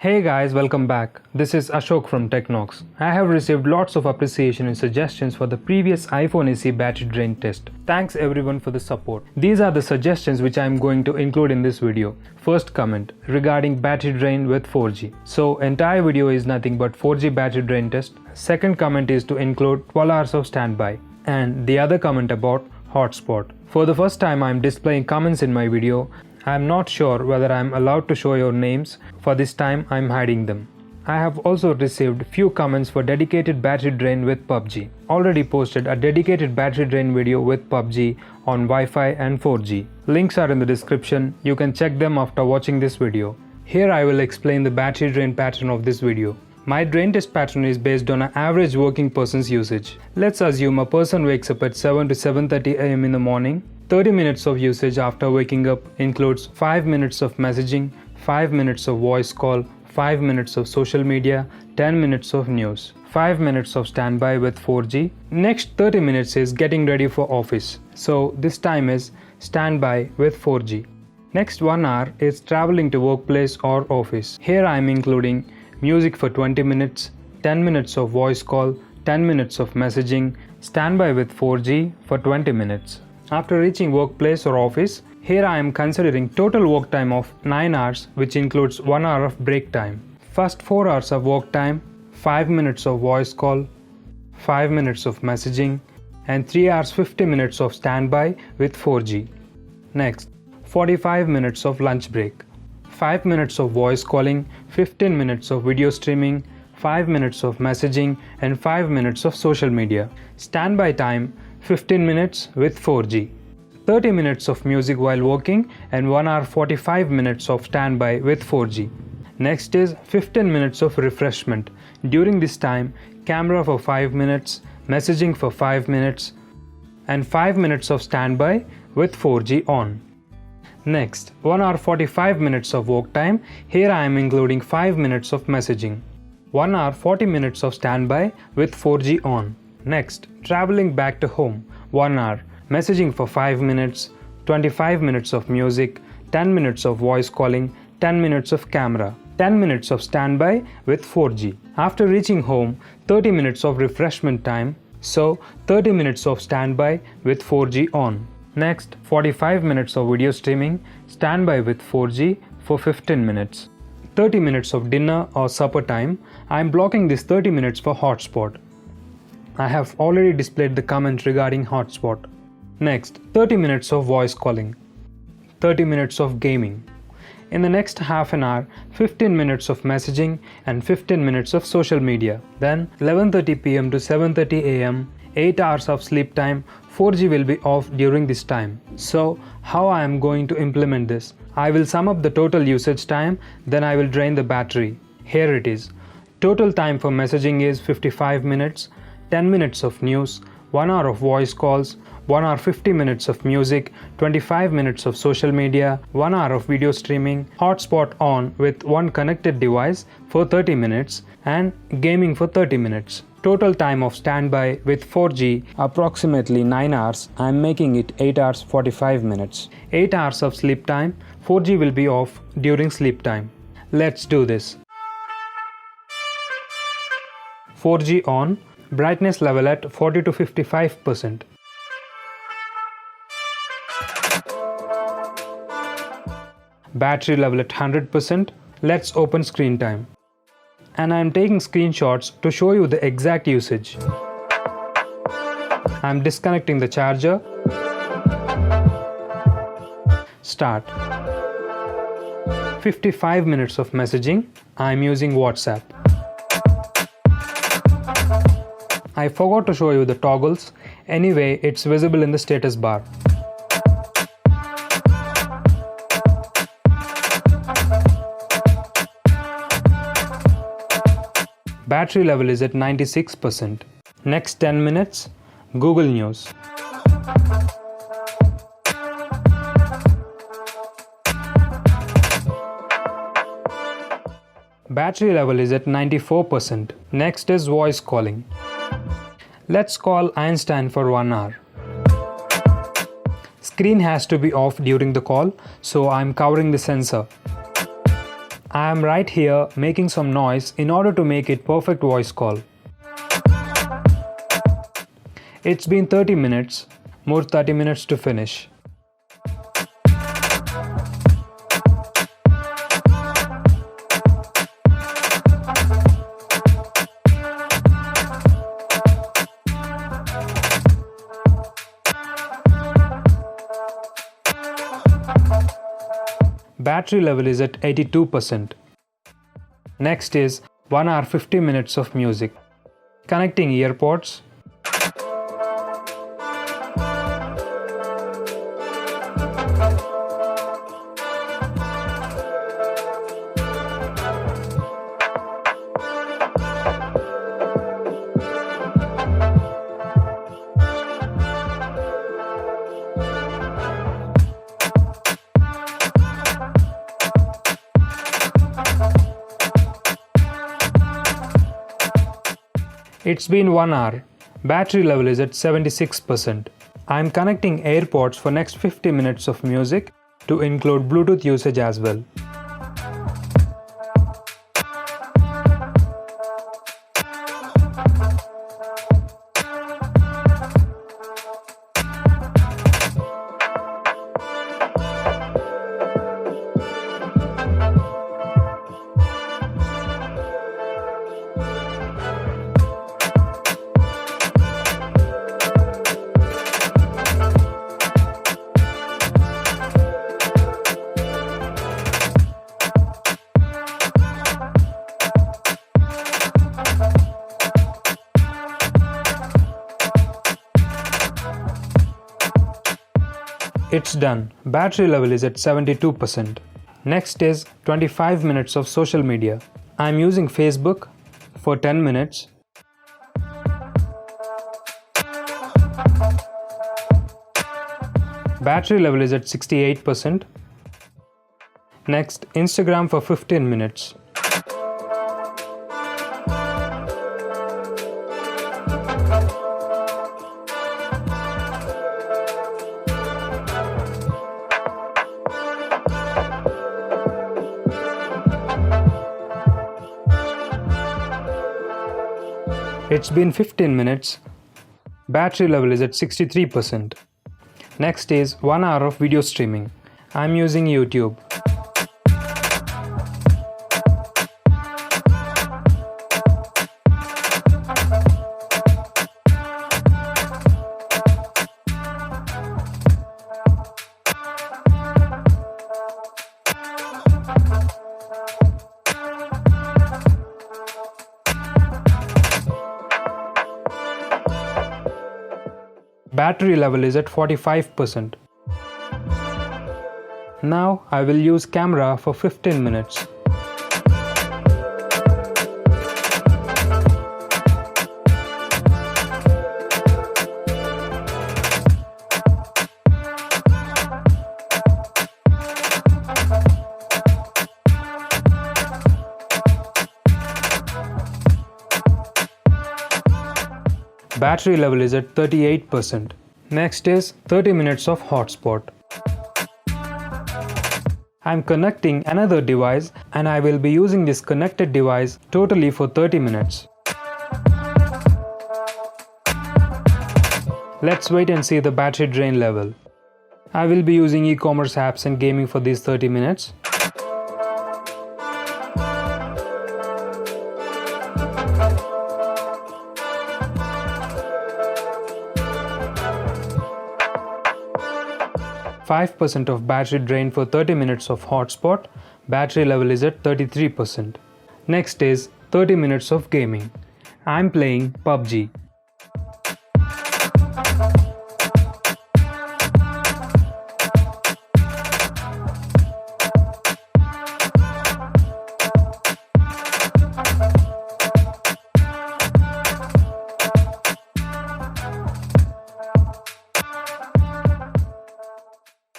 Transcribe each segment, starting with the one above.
Hey guys, welcome back. This is Ashok from Teknoqs. I have received lots of appreciation and suggestions for the previous iPhone SE battery drain test. Thanks everyone for the support. These are the suggestions which I am going to include in this video. First comment regarding battery drain with 4G. So entire video is nothing but 4G battery drain test. Second comment is to include 12 hours of standby. And the other comment about hotspot. For the first time I am displaying comments in my video. I am not sure whether I am allowed to show your names. For this time I am hiding them. I have also received few comments for dedicated battery drain with PUBG. Already posted a dedicated battery drain video with PUBG on Wi-Fi and 4G. Links are in the description. You can check them after watching this video. Here I will explain the battery drain pattern of this video. My drain test pattern is based on an average working person's usage. Let's assume a person wakes up at 7 to 7:30 am in the morning. 30 minutes of usage after waking up includes 5 minutes of messaging, 5 minutes of voice call, 5 minutes of social media, 10 minutes of news, 5 minutes of standby with 4G. Next 30 minutes is getting ready for office. So this time is standby with 4G. Next 1 hour is traveling to workplace or office. Here I am including music for 20 minutes, 10 minutes of voice call, 10 minutes of messaging, standby with 4G for 20 minutes. After reaching workplace or office, here I am considering total work time of 9 hours, which includes 1 hour of break time. First 4 hours of work time, 5 minutes of voice call, 5 minutes of messaging, and 3 hours 50 minutes of standby with 4G. Next, 45 minutes of lunch break, 5 minutes of voice calling, 15 minutes of video streaming, 5 minutes of messaging, and 5 minutes of social media. Standby time 15 minutes with 4G. 30 minutes of music while working and 1 hour 45 minutes of standby with 4G. Next is 15 minutes of refreshment. During this time, camera for 5 minutes, messaging for 5 minutes, and 5 minutes of standby with 4G on. Next, 1 hour 45 minutes of work time. Here I am including 5 minutes of messaging. 1 hour 40 minutes of standby with 4G on. Next, traveling back to home, 1 hour, messaging for 5 minutes, 25 minutes of music, 10 minutes of voice calling, 10 minutes of camera, 10 minutes of standby with 4G. After reaching home, 30 minutes of refreshment time, so 30 minutes of standby with 4G on. Next, 45 minutes of video streaming, standby with 4G for 15 minutes. 30 minutes of dinner or supper time. I am blocking this 30 minutes for hotspot. I have already displayed the comment regarding hotspot. Next, 30 minutes of voice calling, 30 minutes of gaming. In the next half an hour, 15 minutes of messaging and 15 minutes of social media. Then 11:30 pm to 7:30 am, 8 hours of sleep time. 4G will be off during this time. So how I am going to implement this? I will sum up the total usage time, then I will drain the battery. Here it is. Total time for messaging is 55 minutes. 10 minutes of news, 1 hour of voice calls, 1 hour 50 minutes of music, 25 minutes of social media, 1 hour of video streaming, hotspot on with one connected device for 30 minutes, and gaming for 30 minutes. Total time of standby with 4G approximately 9 hours. I am making it 8 hours 45 minutes. 8 hours of sleep time. 4G will be off during sleep time. Let's do this. 4G on. Brightness level at 40 to 55%. Battery level at 100%. Let's open screen time. And I am taking screenshots to show you the exact usage. I am disconnecting the charger. Start. 55 minutes of messaging. I am using WhatsApp. I forgot to show you the toggles. Anyway, it's visible in the status bar. Battery level is at 96%. Next 10 minutes, Google News. Battery level is at 94%. Next is voice calling. Let's call Einstein for 1 hour. Screen has to be off during the call, so I'm covering the sensor. I am right here making some noise in order to make it perfect voice call. It's been 30 minutes, more 30 minutes to finish. Battery level is at 82%. Next is 1 hour 50 minutes of music. Connecting earpods. It's been 1 hour. Battery level is at 76%. I'm connecting AirPods for next 50 minutes of music to include Bluetooth usage as well. It's done. Battery level is at 72%. Next is 25 minutes of social media. I'm using Facebook for 10 minutes. Battery level is at 68%. Next, Instagram for 15 minutes. It's been 15 minutes. Battery level is at 63%. Next is 1 hour of video streaming. I'm using YouTube. Battery level is at 45%. Now I will use camera for 15 minutes. Battery level is at 38%. Next is 30 minutes of hotspot. I'm connecting another device and I will be using this connected device totally for 30 minutes. Let's wait and see the battery drain level. I will be using e-commerce apps and gaming for these 30 minutes. %5 of battery drain for 30 minutes of hotspot. Battery level is at 33%. Next is 30 minutes of gaming. I'm playing PUBG.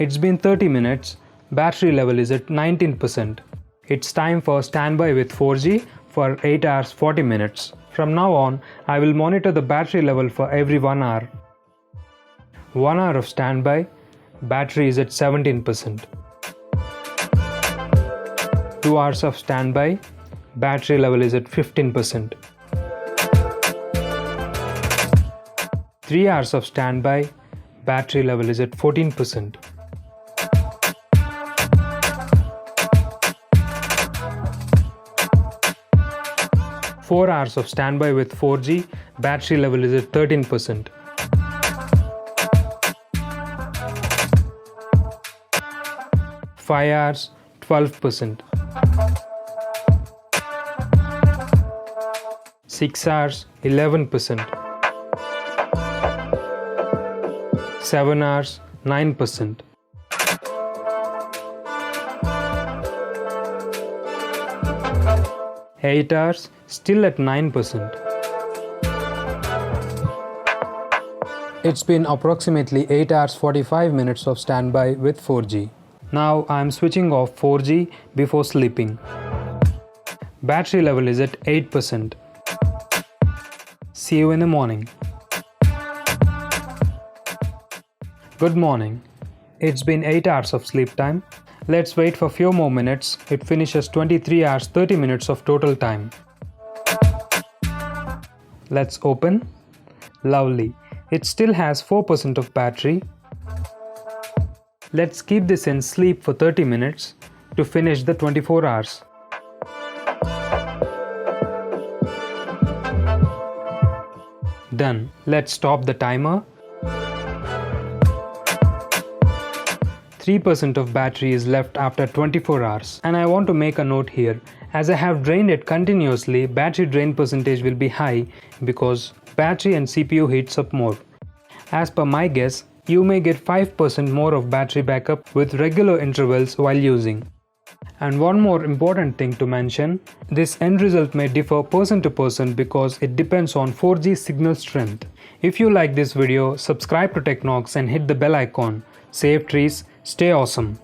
It's been 30 minutes. Battery level is at 19%. It's time for standby with 4G for 8 hours 40 minutes. From now on, I will monitor the battery level for every 1 hour. 1 hour of standby. Battery is at 17%. 2 hours of standby, battery level is at 15%. 3 hours of standby, battery level is at 14%. 4 hours of standby with 4G, battery level is at 13%. 5 hours, 12%. 6 hours, 11%. 7 hours, 9%. 8 hours, still at 9%. It's been approximately 8 hours 45 minutes of standby with 4G. Now I'm switching off 4G before sleeping. Battery level is at 8%. See you in the morning. Good morning. It's been 8 hours of sleep time. Let's wait for few more minutes. It finishes 23 hours 30 minutes of total time. Let's open. Lovely. It still has 4% of battery. Let's keep this in sleep for 30 minutes to finish the 24 hours. Done. Let's stop the timer. 3% of battery is left after 24 hours. And I want to make a note here. As I have drained it continuously, battery drain percentage will be high because battery and CPU heats up more. As per my guess, you may get 5% more of battery backup with regular intervals while using. And one more important thing to mention, this end result may differ person to person because it depends on 4G signal strength. If you like this video, subscribe to Teknoqs and hit the bell icon. Save trees, stay awesome.